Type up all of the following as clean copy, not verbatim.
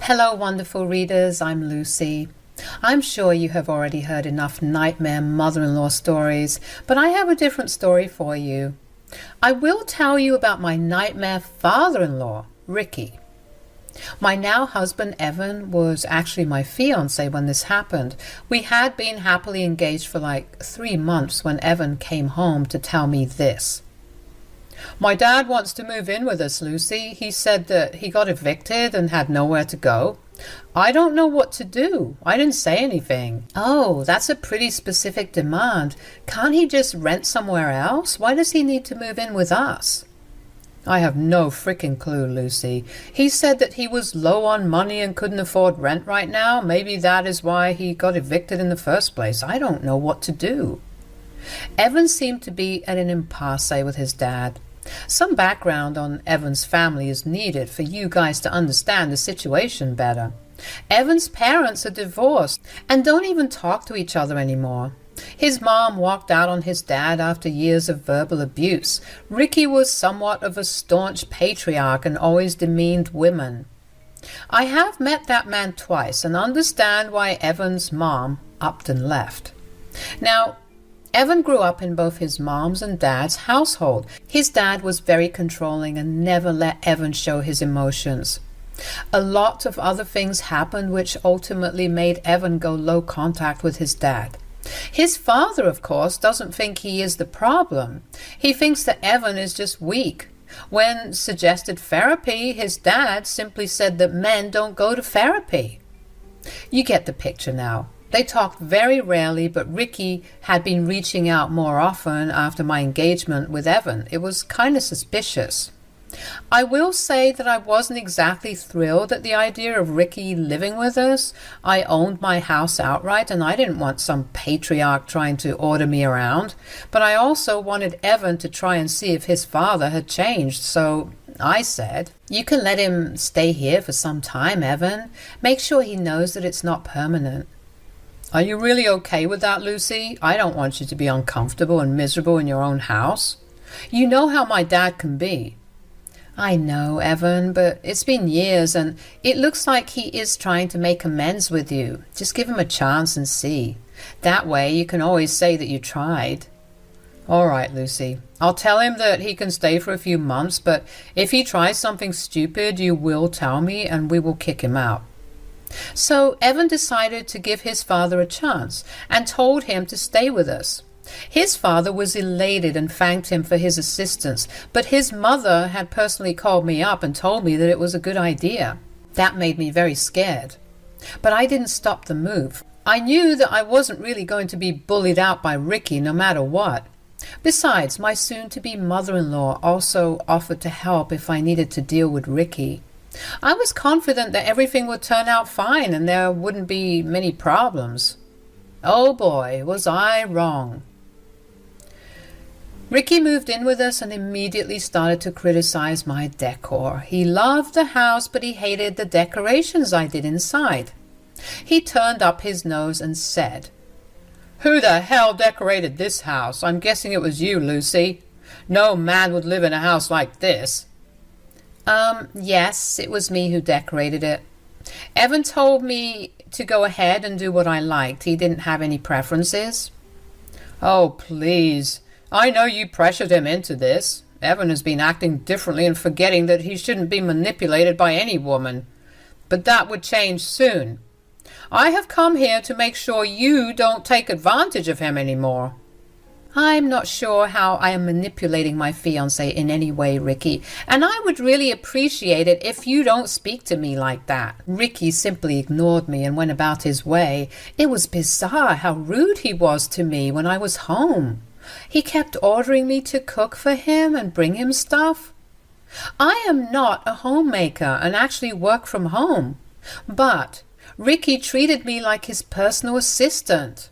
Hello, wonderful readers. I'm Lucy. I'm sure you have already heard enough nightmare mother-in-law stories, but I have a different story for you. I will tell you about my nightmare father-in-law, Ricky. My now husband, Evan, was actually my fiancé when this happened. We had been happily engaged for like 3 months when Evan came home to tell me this. "My dad wants to move in with us, Lucy. He said that he got evicted and had nowhere to go. I don't know what to do. I didn't say anything." "Oh, that's a pretty specific demand. Can't he just rent somewhere else? Why does he need to move in with us?" "I have no frickin' clue, Lucy. He said that he was low on money and couldn't afford rent right now. Maybe that is why he got evicted in the first place. I don't know what to do." Evan seemed to be at an impasse with his dad. Some background on Evan's family is needed for you guys to understand the situation better. Evan's parents are divorced and don't even talk to each other anymore. His mom walked out on his dad after years of verbal abuse. Ricky was somewhat of a staunch patriarch and always demeaned women. I have met that man twice and understand why Evan's mom upped and left. Now, Evan grew up in both his mom's and dad's household. His dad was very controlling and never let Evan show his emotions. A lot of other things happened which ultimately made Evan go low contact with his dad. His father, of course, doesn't think he is the problem. He thinks that Evan is just weak. When suggested therapy, his dad simply said that men don't go to therapy. You get the picture now. They talked very rarely, but Ricky had been reaching out more often after my engagement with Evan. It was kind of suspicious. I will say that I wasn't exactly thrilled at the idea of Ricky living with us. I owned my house outright and I didn't want some patriarch trying to order me around. But I also wanted Evan to try and see if his father had changed, so I said, "You can let him stay here for some time, Evan. Make sure he knows that it's not permanent." "Are you really okay with that, Lucy? I don't want you to be uncomfortable and miserable in your own house. You know how my dad can be." "I know, Evan, but it's been years and it looks like he is trying to make amends with you. Just give him a chance and see. That way you can always say that you tried." "All right, Lucy. I'll tell him that he can stay for a few months, but if he tries something stupid, you will tell me and we will kick him out." So Evan decided to give his father a chance and told him to stay with us. His father was elated and thanked him for his assistance, but his mother had personally called me up and told me that it was a good idea. That made me very scared. But I didn't stop the move. I knew that I wasn't really going to be bullied out by Ricky no matter what. Besides, my soon-to-be mother-in-law also offered to help if I needed to deal with Ricky. I was confident that everything would turn out fine and there wouldn't be many problems. Oh boy, was I wrong. Ricky moved in with us and immediately started to criticize my decor. He loved the house, but he hated the decorations I did inside. He turned up his nose and said, "Who the hell decorated this house? I'm guessing it was you, Lucy. No man would live in a house like this." Yes, it was me who decorated it. Evan told me to go ahead and do what I liked. He didn't have any preferences. "Oh, please. I know you pressured him into this. Evan has been acting differently and forgetting that he shouldn't be manipulated by any woman. But that would change soon. I have come here to make sure you don't take advantage of him anymore." "I'm not sure how I am manipulating my fiancé in any way, Ricky, and I would really appreciate it if you don't speak to me like that." Ricky simply ignored me and went about his way. It was bizarre how rude he was to me when I was home. He kept ordering me to cook for him and bring him stuff. I am not a homemaker and actually work from home, but Ricky treated me like his personal assistant.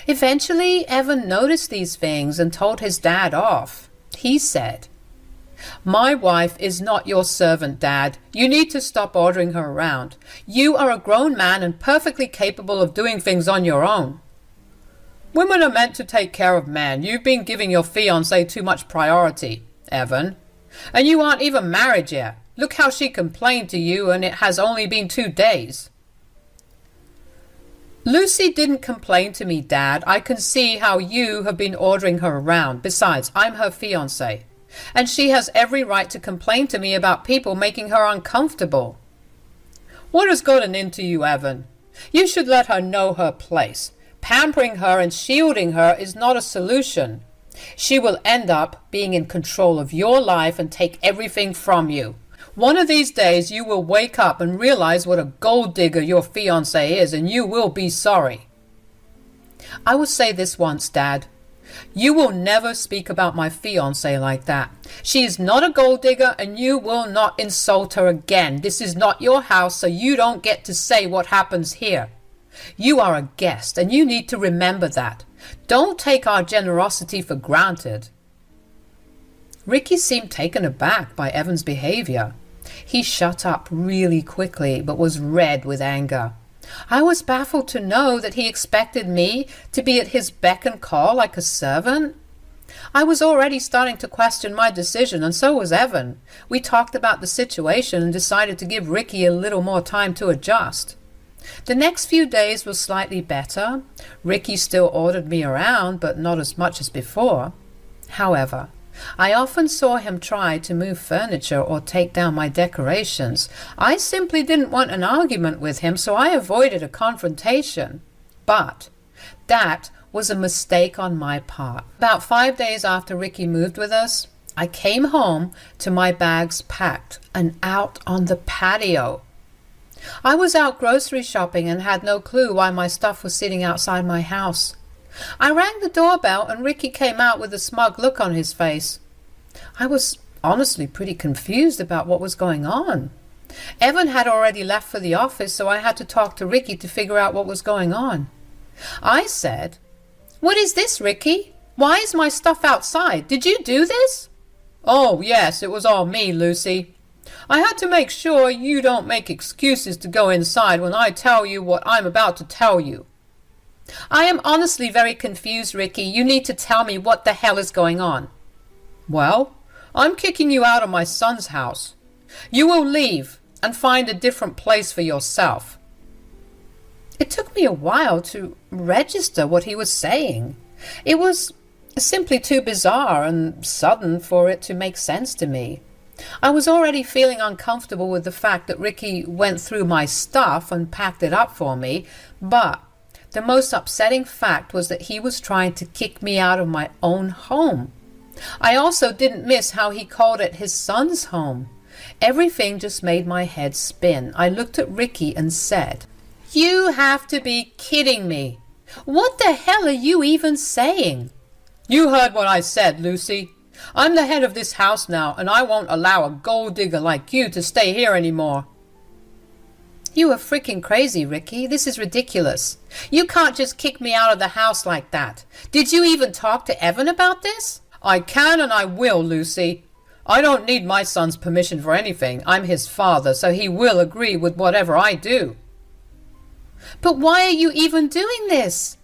Eventually, Evan noticed these things and told his dad off. He said, "My wife is not your servant, Dad. You need to stop ordering her around. You are a grown man and perfectly capable of doing things on your own." "Women are meant to take care of men. You've been giving your fiancé too much priority, Evan. And you aren't even married yet. Look how she complained to you, and it has only been 2 days. Lucy didn't complain to me, Dad. I can see how you have been ordering her around. Besides, I'm her fiancé, and she has every right to complain to me about people making her uncomfortable. What has gotten into you, Evan? You should let her know her place. Pampering her and shielding her is not a solution. She will end up being in control of your life and take everything from you. One of these days you will wake up and realize what a gold digger your fiancé is, and you will be sorry. I will say this once, Dad. You will never speak about my fiancé like that. She is not a gold digger, and you will not insult her again. This is not your house, so you don't get to say what happens here. You are a guest, and you need to remember that. Don't take our generosity for granted. Ricky seemed taken aback by Evan's behavior. He shut up really quickly, but was red with anger. I was baffled to know that he expected me to be at his beck and call like a servant. I was already starting to question my decision, and so was Evan. We talked about the situation and decided to give Ricky a little more time to adjust. The next few days were slightly better. Ricky still ordered me around, but not as much as before. However, I often saw him try to move furniture or take down my decorations. I simply didn't want an argument with him, so I avoided a confrontation. But that was a mistake on my part. About 5 days after Ricky moved with us, I came home to my bags packed and out on the patio. I was out grocery shopping and had no clue why my stuff was sitting outside my house. I rang the doorbell and Ricky came out with a smug look on his face. I was honestly pretty confused about what was going on. Evan had already left for the office, so I had to talk to Ricky to figure out what was going on. I said, "What is this, Ricky? Why is my stuff outside? Did you do this?" "Oh, yes, it was all me, Lucy. I had to make sure you don't make excuses to go inside when I tell you what I'm about to tell you." "I am honestly very confused, Ricky. You need to tell me what the hell is going on." "Well, I'm kicking you out of my son's house. You will leave and find a different place for yourself." It took me a while to register what he was saying. It was simply too bizarre and sudden for it to make sense to me. I was already feeling uncomfortable with the fact that Ricky went through my stuff and packed it up for me, but the most upsetting fact was that he was trying to kick me out of my own home. I also didn't miss how he called it his son's home. Everything just made my head spin. I looked at Ricky and said, "You have to be kidding me. What the hell are you even saying?" "You heard what I said, Lucy. I'm the head of this house now, and I won't allow a gold digger like you to stay here anymore." "You are freaking crazy, Ricky. This is ridiculous. You can't just kick me out of the house like that. Did you even talk to Evan about this?" "I can and I will, Lucy. I don't need my son's permission for anything. I'm his father, so he will agree with whatever I do." "But why are you even doing this?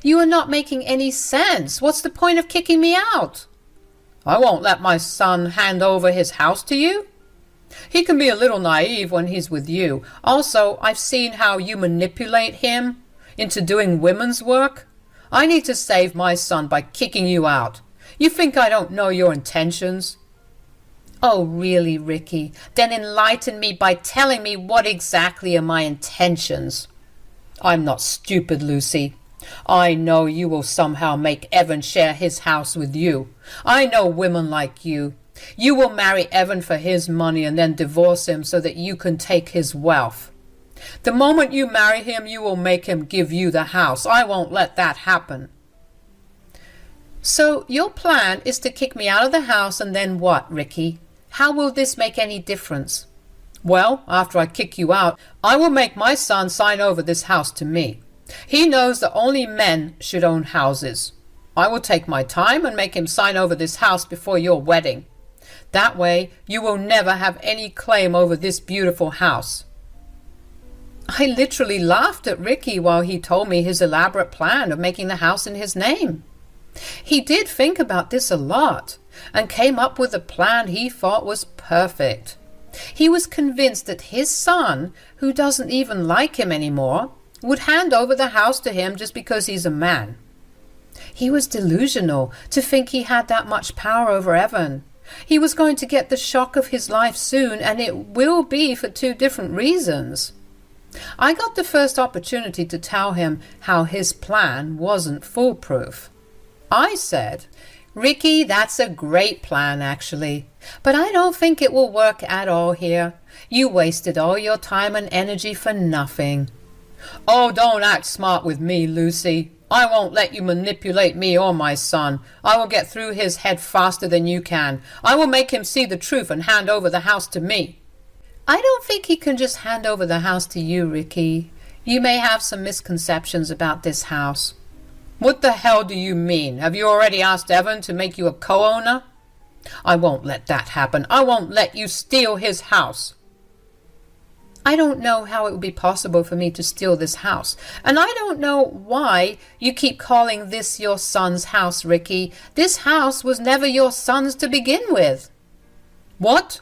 You are not making any sense. What's the point of kicking me out?" "I won't let my son hand over his house to you. He can be a little naive when he's with you. Also, I've seen how you manipulate him into doing women's work. I need to save my son by kicking you out. You think I don't know your intentions?" "Oh, really, Ricky? Then enlighten me by telling me what exactly are my intentions." "I'm not stupid, Lucy. I know you will somehow make Evan share his house with you. I know women like you. You will marry Evan for his money and then divorce him so that you can take his wealth. The moment you marry him, you will make him give you the house. I won't let that happen." "So your plan is to kick me out of the house and then what, Ricky? How will this make any difference?" "Well, after I kick you out, I will make my son sign over this house to me. He knows that only men should own houses. I will take my time and make him sign over this house before your wedding. That way, you will never have any claim over this beautiful house." I literally laughed at Ricky while he told me his elaborate plan of making the house in his name. He did think about this a lot and came up with a plan he thought was perfect. He was convinced that his son, who doesn't even like him anymore, would hand over the house to him just because he's a man. He was delusional to think he had that much power over Evan. He was going to get the shock of his life soon, and it will be for 2 different reasons. I got the first opportunity to tell him how his plan wasn't foolproof. I said, "Ricky, that's a great plan, actually, but I don't think it will work at all here. You wasted all your time and energy for nothing." "Oh, don't act smart with me, Lucy. I won't let you manipulate me or my son. I will get through his head faster than you can. I will make him see the truth and hand over the house to me." "I don't think he can just hand over the house to you, Ricky. You may have some misconceptions about this house." "What the hell do you mean? Have you already asked Evan to make you a co-owner?" "I won't let that happen. I won't let you steal his house." "I don't know how it would be possible for me to steal this house, and I don't know why you keep calling this your son's house, Ricky. This house was never your son's to begin with." "What?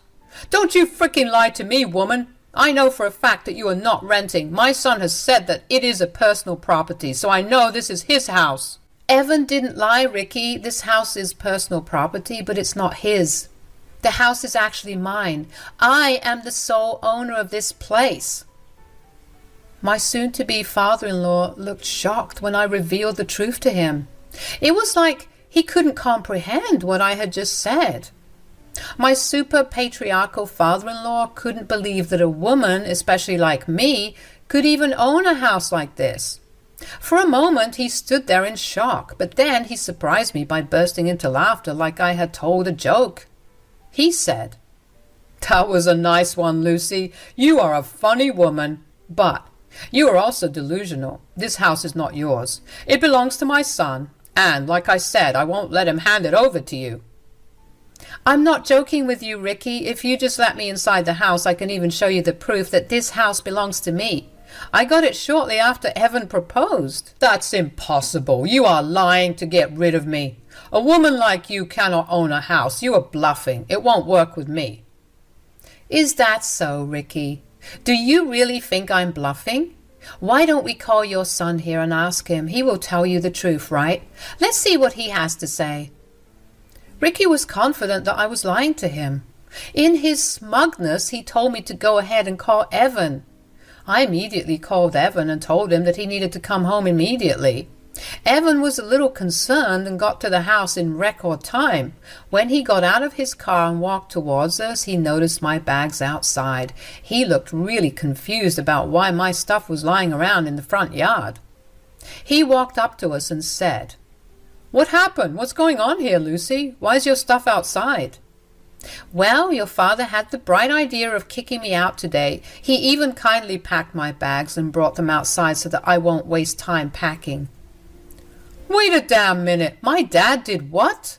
Don't you frickin' lie to me, woman. I know for a fact that you are not renting. My son has said that it is a personal property, so I know this is his house." "Evan didn't lie, Ricky. This house is personal property, but it's not his. The house is actually mine. I am the sole owner of this place." My soon-to-be father-in-law looked shocked when I revealed the truth to him. It was like he couldn't comprehend what I had just said. My super patriarchal father-in-law couldn't believe that a woman, especially like me, could even own a house like this. For a moment he stood there in shock, but then he surprised me by bursting into laughter like I had told a joke. He said, "That was a nice one, Lucy. You are a funny woman, but you are also delusional. This house is not yours. It belongs to my son, and like I said, I won't let him hand it over to you." "I'm not joking with you, Ricky. If you just let me inside the house, I can even show you the proof that this house belongs to me. I got it shortly after Evan proposed." "That's impossible. You are lying to get rid of me. A woman like you cannot own a house. You are bluffing. It won't work with me." "Is that so, Ricky? Do you really think I'm bluffing? Why don't we call your son here and ask him? He will tell you the truth, right? Let's see what he has to say." Ricky was confident that I was lying to him. In his smugness, he told me to go ahead and call Evan. I immediately called Evan and told him that he needed to come home immediately. Evan was a little concerned and got to the house in record time. When he got out of his car and walked towards us, he noticed my bags outside. He looked really confused about why my stuff was lying around in the front yard. He walked up to us and said, "What happened? What's going on here, Lucy? Why is your stuff outside?" "Well, your father had the bright idea of kicking me out today. He even kindly packed my bags and brought them outside so that I won't waste time packing." "Wait a damn minute. My dad did what?"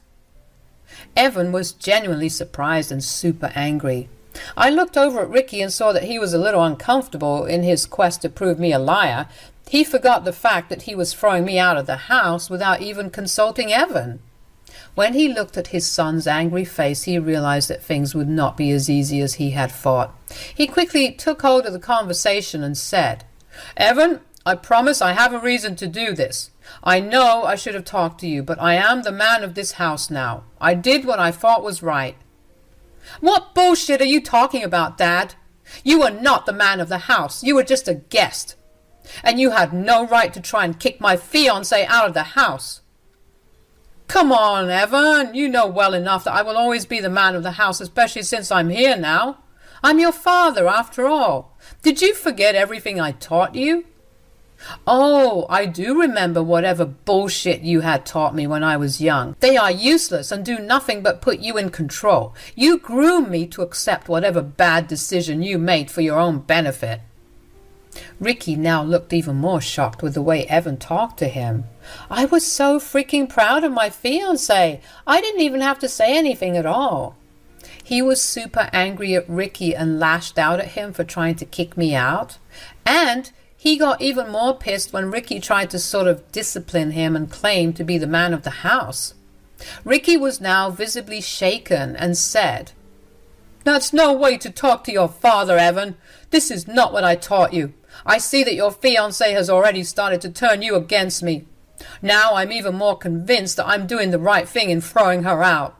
Evan was genuinely surprised and super angry. I looked over at Ricky and saw that he was a little uncomfortable in his quest to prove me a liar. He forgot the fact that he was throwing me out of the house without even consulting Evan. When he looked at his son's angry face, he realized that things would not be as easy as he had thought. He quickly took hold of the conversation and said, "Evan, I promise I have a reason to do this. I know I should have talked to you, but I am the man of this house now. I did what I thought was right." "What bullshit are you talking about, Dad? You were not the man of the house. You were just a guest. And you had no right to try and kick my fiancé out of the house." "Come on, Evan. You know well enough that I will always be the man of the house, especially since I'm here now. I'm your father, after all. Did you forget everything I taught you?" "Oh, I do remember whatever bullshit you had taught me when I was young. They are useless and do nothing but put you in control. You groomed me to accept whatever bad decision you made for your own benefit." Ricky now looked even more shocked with the way Evan talked to him. I was so freaking proud of my fiancé. I didn't even have to say anything at all. He was super angry at Ricky and lashed out at him for trying to kick me out. And he got even more pissed when Ricky tried to sort of discipline him and claim to be the man of the house. Ricky was now visibly shaken and said, That's no way to talk to your father, Evan. This is not what I taught you. I see that your fiancé has already started to turn you against me. Now I'm even more convinced that I'm doing the right thing in throwing her out.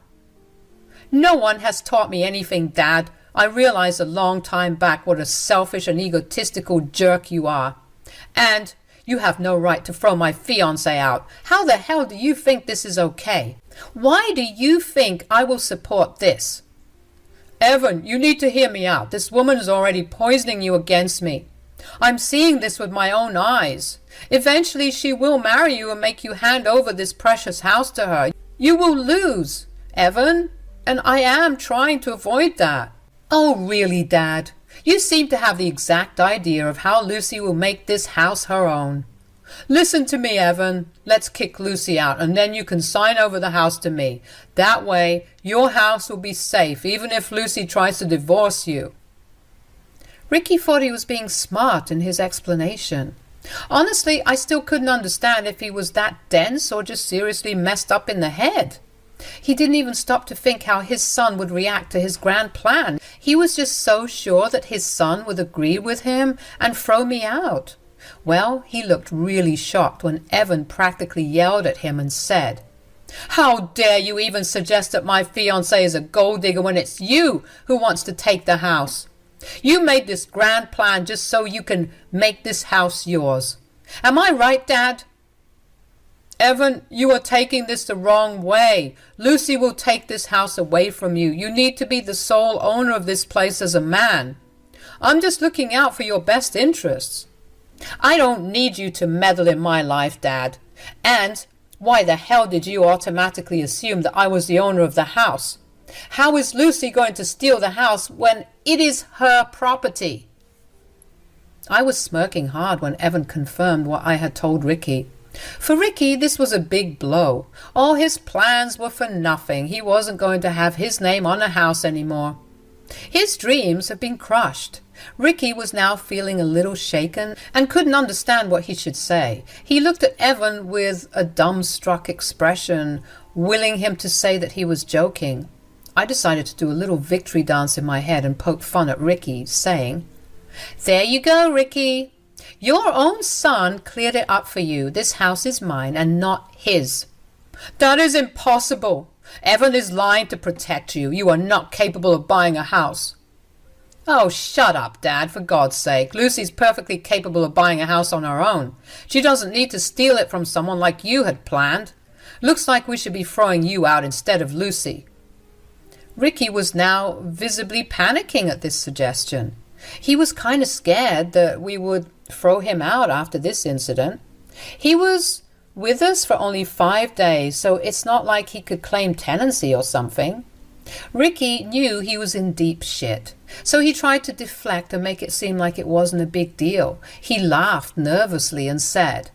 No one has taught me anything, Dad. I realized a long time back what a selfish and egotistical jerk you are. And you have no right to throw my fiancé out. How the hell do you think this is okay? Why do you think I will support this? Evan, you need to hear me out. This woman is already poisoning you against me. I'm seeing this with my own eyes. Eventually she will marry you and make you hand over this precious house to her. You will lose, Evan, and I am trying to avoid that. Oh, really, Dad? You seem to have the exact idea of how Lucy will make this house her own. Listen to me, Evan. Let's kick Lucy out, and then you can sign over the house to me. That way, your house will be safe, even if Lucy tries to divorce you. Ricky thought he was being smart in his explanation. Honestly, I still couldn't understand if he was that dense or just seriously messed up in the head. He didn't even stop to think how his son would react to his grand plan. He was just so sure that his son would agree with him and throw me out. Well, he looked really shocked when Evan practically yelled at him and said, "How dare you even suggest that my fiancé is a gold digger when it's you who wants to take the house? You made this grand plan just so you can make this house yours. Am I right, Dad?" "Evan, you are taking this the wrong way. Lucy will take this house away from you. You need to be the sole owner of this place as a man. I'm just looking out for your best interests." "I don't need you to meddle in my life, Dad. And why the hell did you automatically assume that I was the owner of the house? How is Lucy going to steal the house when it is her property?" I was smirking hard when Evan confirmed what I had told Ricky. For Ricky, this was a big blow. All his plans were for nothing. He wasn't going to have his name on a house anymore. His dreams had been crushed. Ricky was now feeling a little shaken and couldn't understand what he should say. He looked at Evan with a dumbstruck expression, willing him to say that he was joking. I decided to do a little victory dance in my head and poke fun at Ricky, saying, "There you go, Ricky. Your own son cleared it up for you. This house is mine and not his." "That is impossible. Evan is lying to protect you. You are not capable of buying a house." "Oh, shut up, Dad, for God's sake. Lucy's perfectly capable of buying a house on her own. She doesn't need to steal it from someone like you had planned. Looks like we should be throwing you out instead of Lucy." Ricky was now visibly panicking at this suggestion. He was kind of scared that we would throw him out after this incident. He was with us for only 5 days, so it's not like he could claim tenancy or something. Ricky knew he was in deep shit, so he tried to deflect and make it seem like it wasn't a big deal. He laughed nervously and said,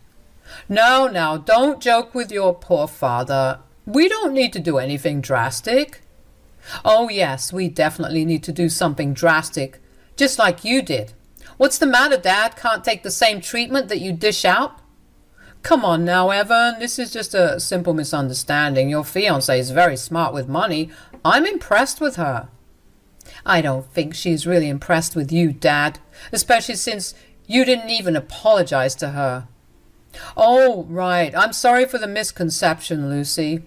Now, don't joke with your poor father. We don't need to do anything drastic." "Oh yes, we definitely need to do something drastic, just like you did. What's the matter, Dad? Can't take the same treatment that you dish out?" "Come on now, Evan. This is just a simple misunderstanding. Your fiancée is very smart with money. I'm impressed with her." "I don't think she's really impressed with you, Dad, especially since you didn't even apologize to her." "Oh, right. I'm sorry for the misconception, Lucy.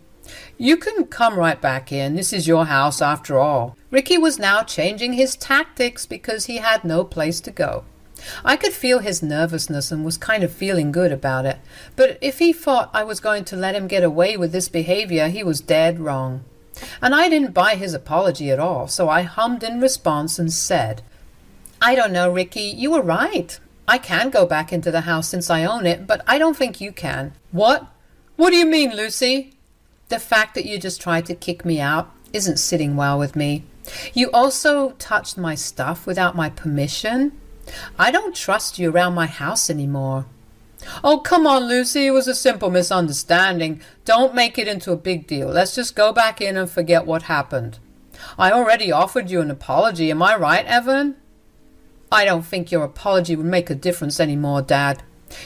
You can come right back in. This is your house after all." Ricky was now changing his tactics because he had no place to go. I could feel his nervousness and was kind of feeling good about it. But if he thought I was going to let him get away with this behavior, he was dead wrong. And I didn't buy his apology at all, so I hummed in response and said, "I don't know, Ricky. You were right. I can go back into the house since I own it, but I don't think you can." "What? What do you mean, Lucy?" "The fact that you just tried to kick me out isn't sitting well with me. You also touched my stuff without my permission. I don't trust you around my house anymore." "Oh, come on, Lucy. It was a simple misunderstanding. Don't make it into a big deal. Let's just go back in and forget what happened. I already offered you an apology. Am I right, Evan?" "I don't think your apology would make a difference anymore, Dad.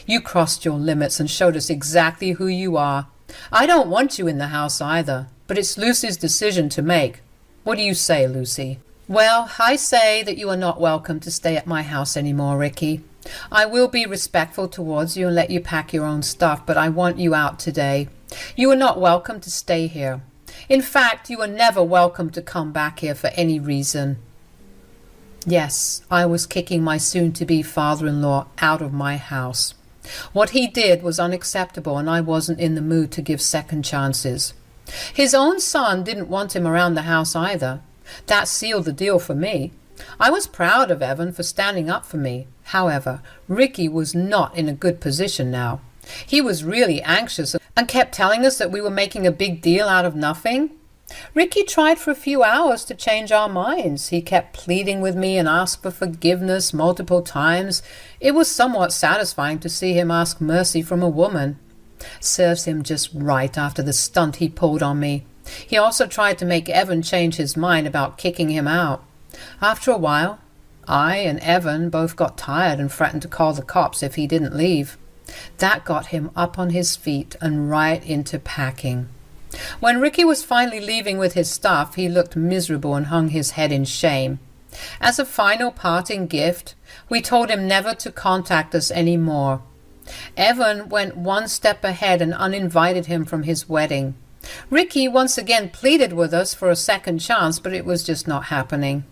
You crossed your limits and showed us exactly who you are. I don't want you in the house either, but it's Lucy's decision to make. What do you say, Lucy?" Well, I say that you are not welcome to stay at my house anymore, Ricky. I will be respectful towards you and let you pack your own stuff, but I want you out today. You are not welcome to stay here. In fact, you are never welcome to come back here for any reason. Yes, I was kicking my soon-to-be father-in-law out of my house. What he did was unacceptable, and I wasn't in the mood to give second chances. His own son didn't want him around the house either. That sealed the deal for me. I was proud of Evan for standing up for me. However, Ricky was not in a good position now. He was really anxious and kept telling us that we were making a big deal out of nothing. Ricky tried for a few hours to change our minds. He kept pleading with me and asked for forgiveness multiple times. It was somewhat satisfying to see him ask mercy from a woman. Serves him just right after the stunt he pulled on me. He also tried to make Evan change his mind about kicking him out. After a while, I and Evan both got tired and threatened to call the cops if he didn't leave. That got him up on his feet and right into packing. When Ricky was finally leaving with his stuff, he looked miserable and hung his head in shame. As a final parting gift, we told him never to contact us any more. Evan went one step ahead and uninvited him from his wedding. Ricky once again pleaded with us for a second chance, but it was just not happening.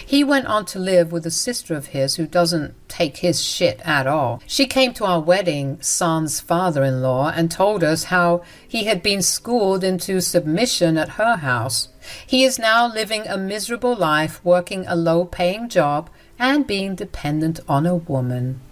He went on to live with a sister of his who doesn't take his shit at all. She came to our wedding, San's father-in-law, and told us how he had been schooled into submission at her house. He is now living a miserable life, working a low-paying job and being dependent on a woman.